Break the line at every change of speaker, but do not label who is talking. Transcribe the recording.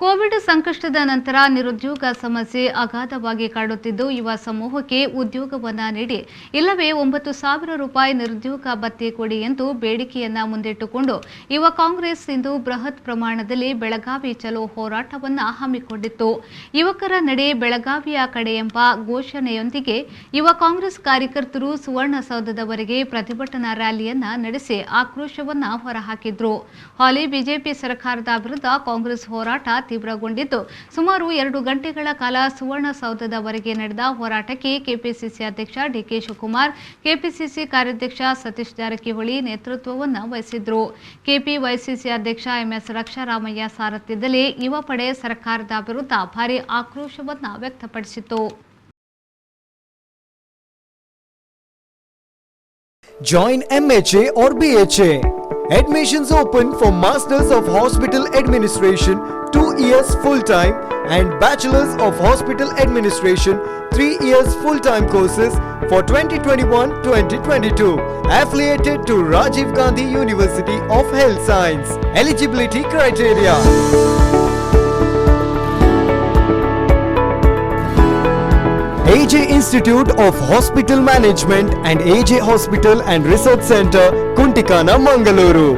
Covid ಸಂಕಷ್ಟದ ನಂತರ ನಿರುದ್ಯೋಗ ಸಮಸ್ಯೆ ಅಗಾಧವಾಗಿ ಕಾಡುತ್ತಿದ್ದು ಯುವ ಸಮೂಹಕ್ಕೆ ಉದ್ಯೋಗವನ್ನ ನೀಡಿ ಇಲ್ಲವೇ 9,000 ರೂಪಾಯಿ ನಿರುದ್ಯೋಗ ಭತ್ಯೆ ಕೊಡಿ ಎಂದು ಬೇಡಿಕೆಯನ್ನ ಮುಂದಿಟ್ಟುಕೊಂಡು ಯುವ ಕಾಂಗ್ರೆಸ್ ಇಂದು ಬೃಹತ್ ಪ್ರಮಾಣದಲ್ಲಿ ಬೆಳಗಾವಿ ಚಲೋ ಹೋರಾಟವನ್ನ ಹಮ್ಮಿಕೊಂಡಿತ್ತು. ಯುವಕರ ನಡೆ ಬೆಳಗಾವಿಯ ಕಡೆ ಎಂಬ ಘೋಷಣೆಯೊಂದಿಗೆ ಯುವ ಕಾಂಗ್ರೆಸ್ ಕಾರ್ಯಕರ್ತರು ಸುವರ್ಣಸೌಧದವರೆಗೆ ಪ್ರತಿಭಟನಾ ರ್ಯಾಲಿಯನ್ನ ನಡೆಸಿ ಆಕ್ರೋಶವನ್ನ ಹೊರಹಾಕಿದ್ರು. ಹಾಲಿ ಬಿಜೆಪಿ ಸರ್ಕಾರದ ವಿರುದ್ಧ ಕಾಂಗ್ರೆಸ್ ಹೋರಾಟ ತೀವ್ರಗೊಂಡಿದ್ದು ಸುಮಾರು 2 ಗಂಟೆಗಳ ಕಾಲ ಸುವರ್ಣಸೌಧದವರೆಗೆ ನಡೆದ ಹೋರಾಟಕ್ಕೆ ಕೆಪಿಸಿಸಿ ಅಧ್ಯಕ್ಷ ಡಿಕೆ ಶಿವಕುಮಾರ್, ಕೆಪಿಸಿಸಿ ಕಾರ್ಯಾಧ್ಯಕ್ಷ ಸತೀಶ್ ಜಾರಕಿಹೊಳಿ ನೇತೃತ್ವವನ್ನು ವಹಿಸಿದ್ರು. ಕೆಪಿವೈಸಿಸಿ ಅಧ್ಯಕ್ಷ ಎಂಎಸ್ ರಕ್ಷಾರಾಮಯ್ಯ ಸಾರಥ್ಯದಲ್ಲಿ ಯುವ ಪಡೆ ಸರ್ಕಾರದ ವಿರುದ್ಧ ಭಾರೀ ಆಕ್ರೋಶವನ್ನು ವ್ಯಕ್ತಪಡಿಸಿತು.
Join MHA or BHA. Admissions open for Masters of Hospital Administration 2 years full-time and Bachelors of Hospital Administration 3 years full-time courses for 2021-2022. Affiliated to Rajiv Gandhi University of Health Science. Eligibility criteria. AJ Institute of Hospital Management and AJ Hospital and Research Center, Kuntikana, Mangaluru.